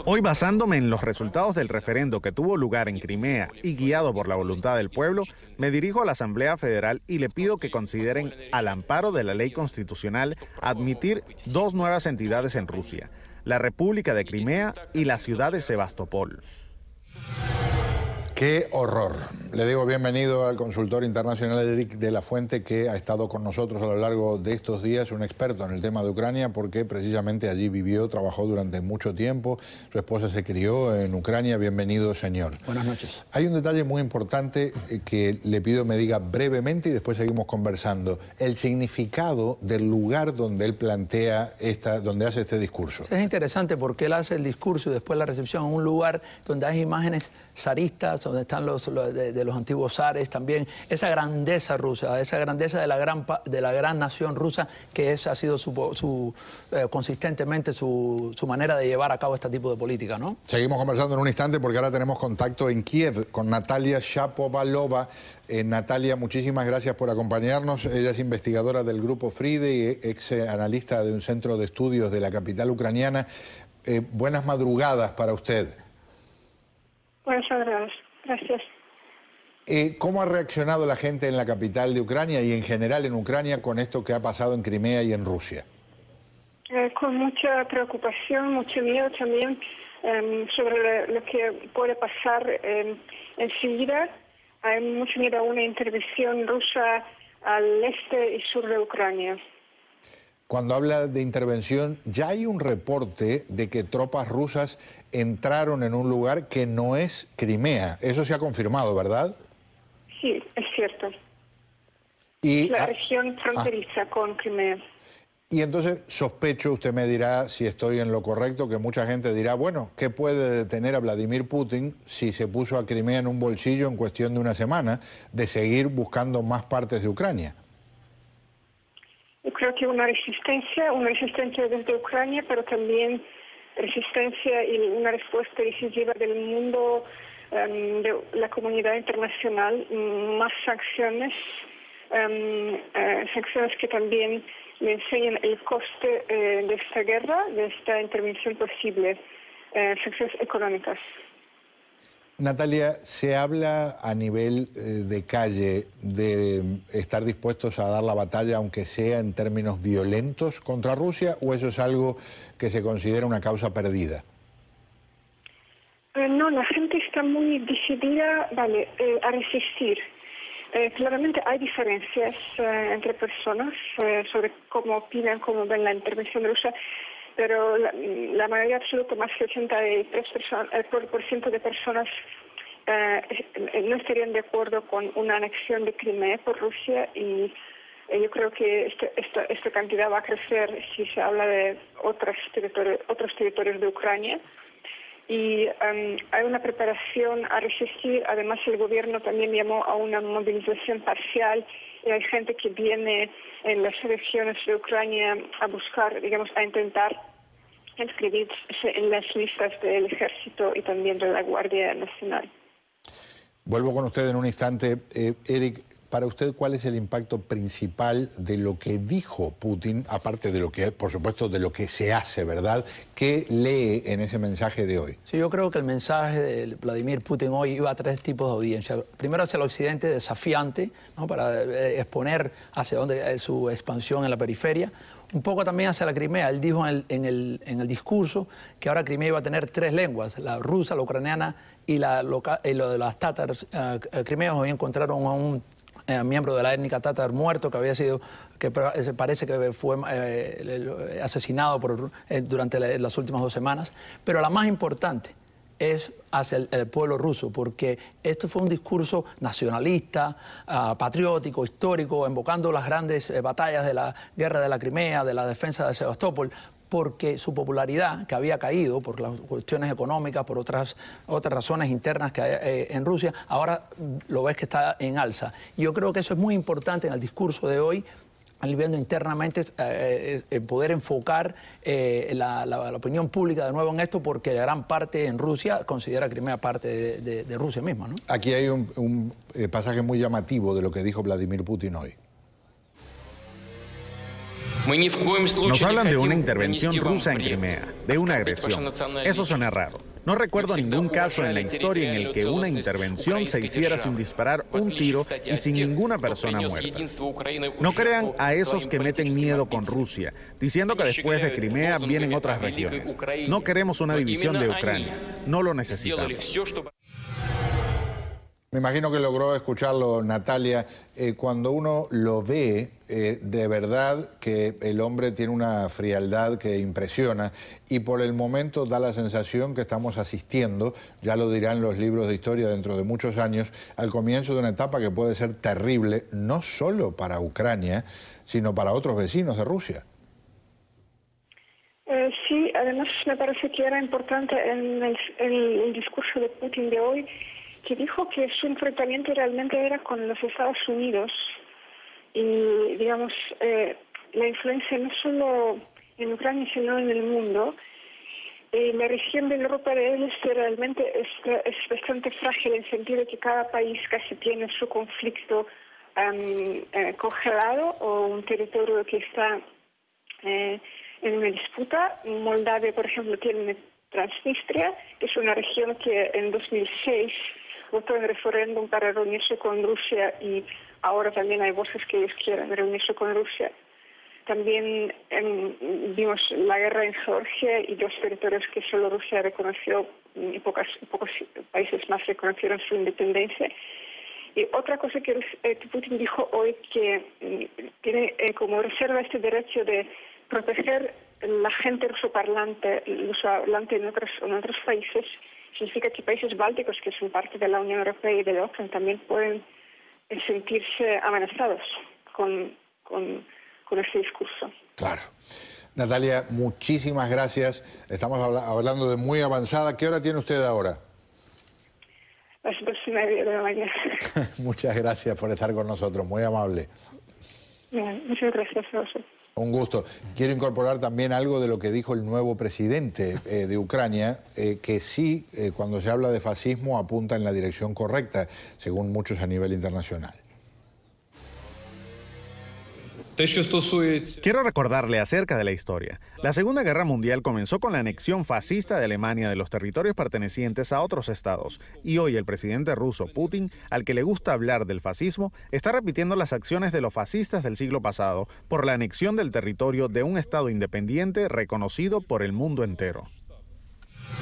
Hoy, basándome en los resultados del referendo que tuvo lugar en Crimea y guiado por la voluntad del pueblo, me dirijo a la Asamblea Federal y le pido que consideren, al amparo de la ley constitucional, admitir dos nuevas entidades en Rusia: la República de Crimea y la ciudad de Sebastopol. ¡Qué horror! Le digo bienvenido al consultor internacional Eric de la Fuente, que ha estado con nosotros a lo largo de estos días, un experto en el tema de Ucrania, porque precisamente allí vivió, trabajó durante mucho tiempo, su esposa se crió en Ucrania. Bienvenido, señor. Buenas noches. Hay un detalle muy importante que le pido me diga brevemente y después seguimos conversando. El significado del lugar donde él plantea donde hace este discurso. Es interesante porque él hace el discurso y después la recepción en un lugar donde hay imágenes zaristas, donde están de los antiguos zares también, esa grandeza rusa, esa grandeza de la gran nación rusa, que ha sido consistentemente su manera de llevar a cabo este tipo de política, ¿no? Seguimos conversando en un instante porque ahora tenemos contacto en Kiev con Natalia Shapovalova. Natalia, muchísimas gracias por acompañarnos. Ella es investigadora del Grupo FRIDE y ex analista de un centro de estudios de la capital ucraniana. Buenas madrugadas para usted. Buenas madrugadas. Gracias. ¿Cómo ha reaccionado la gente en la capital de Ucrania y en general en Ucrania con esto que ha pasado en Crimea y en Rusia? Con mucha preocupación, mucho miedo también sobre lo que puede pasar enseguida. Hay mucho miedo a una intervención rusa al este y sur de Ucrania. Cuando habla de intervención, ya hay un reporte de que tropas rusas entraron en un lugar que no es Crimea. Eso se ha confirmado, ¿verdad? Sí, es cierto. Y la región fronteriza con Crimea. Y entonces sospecho, usted me dirá si estoy en lo correcto, que mucha gente dirá, bueno, ¿qué puede detener a Vladimir Putin si se puso a Crimea en un bolsillo en cuestión de una semana de seguir buscando más partes de Ucrania? Yo creo que una resistencia desde Ucrania, pero también resistencia y una respuesta decisiva del mundo, de la comunidad internacional, más sanciones, sanciones que también le enseñan el coste de esta guerra, de esta intervención posible, sanciones económicas. Natalia, ¿se habla a nivel de calle de estar dispuestos a dar la batalla, aunque sea en términos violentos, contra Rusia, o eso es algo que se considera una causa perdida? No, la gente está muy decidida, a resistir. Claramente hay diferencias entre personas sobre cómo opinan, cómo ven la intervención rusa, pero la mayoría absoluta, más del 83% de personas no estarían de acuerdo con una anexión de Crimea por Rusia, y yo creo que esta cantidad va a crecer si se habla de otros territorios de Ucrania. Y hay una preparación a resistir. Además, el gobierno también llamó a una movilización parcial y hay gente que viene en las regiones de Ucrania a buscar, a intentar inscribirse en las listas del ejército y también de la Guardia Nacional. Vuelvo con usted en un instante. Eric, para usted, ¿cuál es el impacto principal de lo que dijo Putin, aparte de lo que, por supuesto, de lo que se hace, ¿verdad? ¿Qué lee en ese mensaje de hoy? Sí, yo creo que el mensaje de Vladimir Putin hoy iba a tres tipos de audiencia. Primero hacia el occidente, desafiante, ¿no?, para exponer hacia dónde es su expansión en la periferia. Un poco también hacia la Crimea. Él dijo en el discurso que ahora Crimea iba a tener tres lenguas, la rusa, la ucraniana y lo de las tátaras crimeos. Hoy encontraron a un miembro de la étnica tátar muerto, que parece que fue asesinado durante las últimas 2 semanas. Pero la más importante es hacia el pueblo ruso, porque esto fue un discurso nacionalista, patriótico, histórico, invocando las grandes batallas de la guerra de la Crimea, de la defensa de Sebastopol, porque su popularidad, que había caído por las cuestiones económicas, por otras razones internas que hay en Rusia, ahora lo ves que está en alza. Y yo creo que eso es muy importante en el discurso de hoy, al nivel internamente, poder enfocar la opinión pública de nuevo en esto, porque gran parte en Rusia considera Crimea parte de Rusia misma, ¿no? Aquí hay un pasaje muy llamativo de lo que dijo Vladimir Putin hoy. Nos hablan de una intervención rusa en Crimea, de una agresión. Eso suena raro. No recuerdo ningún caso en la historia en el que una intervención se hiciera sin disparar un tiro y sin ninguna persona muerta. No crean a esos que meten miedo con Rusia, diciendo que después de Crimea vienen otras regiones. No queremos una división de Ucrania. No lo necesitamos. Me imagino que logró escucharlo, Natalia. Cuando uno lo ve, de verdad que el hombre tiene una frialdad que impresiona y por el momento da la sensación que estamos asistiendo, ya lo dirán los libros de historia dentro de muchos años, al comienzo de una etapa que puede ser terrible, no solo para Ucrania, sino para otros vecinos de Rusia. Sí, además me parece que era importante en el discurso de Putin de hoy, que dijo que su enfrentamiento realmente era con los Estados Unidos y, digamos, la influencia no solo en Ucrania, sino en el mundo. La región del Europa del Este realmente es bastante frágil en el sentido de que cada país casi tiene su conflicto congelado o un territorio que está en una disputa. Moldavia, por ejemplo, tiene Transnistria, que es una región que en 2006 votó en referéndum para reunirse con Rusia y ahora también hay voces que ellos quieren reunirse con Rusia. También vimos la guerra en Georgia y dos territorios que solo Rusia reconoció y pocos países más reconocieron su independencia. Y otra cosa que Putin dijo hoy, que tiene como reserva este derecho de proteger la gente rusoparlante en otros países, significa que países bálticos, que son parte de la Unión Europea y de la OTAN, también pueden sentirse amenazados con este discurso. Claro. Natalia, muchísimas gracias. Estamos hablando de muy avanzada. ¿Qué hora tiene usted ahora? Las 2:30 de la mañana. Muchas gracias por estar con nosotros, muy amable. Muchas gracias a vosotros. Un gusto. Quiero incorporar también algo de lo que dijo el nuevo presidente de Ucrania, que sí, cuando se habla de fascismo, apunta en la dirección correcta, según muchos a nivel internacional. Quiero recordarle acerca de la historia. La Segunda Guerra Mundial comenzó con la anexión fascista de Alemania de los territorios pertenecientes a otros estados. Y hoy el presidente ruso Putin, al que le gusta hablar del fascismo, está repitiendo las acciones de los fascistas del siglo pasado por la anexión del territorio de un estado independiente reconocido por el mundo entero.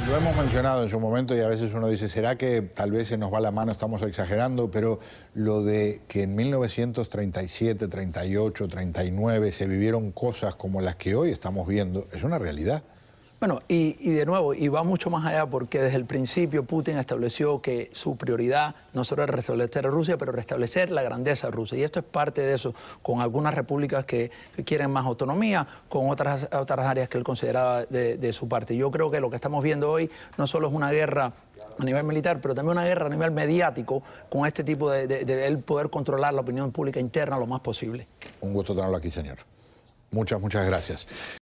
Lo hemos mencionado en su momento y a veces uno dice, ¿será que tal vez se nos va la mano, estamos exagerando? Pero lo de que en 1937, 38, 39 se vivieron cosas como las que hoy estamos viendo, es una realidad. Bueno, y de nuevo, y va mucho más allá porque desde el principio Putin estableció que su prioridad no solo es restablecer a Rusia, pero restablecer la grandeza de Rusia. Y esto es parte de eso, con algunas repúblicas que quieren más autonomía, con otras áreas que él consideraba de su parte. Yo creo que lo que estamos viendo hoy no solo es una guerra a nivel militar, pero también una guerra a nivel mediático, con este tipo de él poder controlar la opinión pública interna lo más posible. Un gusto tenerlo aquí, señor. Muchas gracias.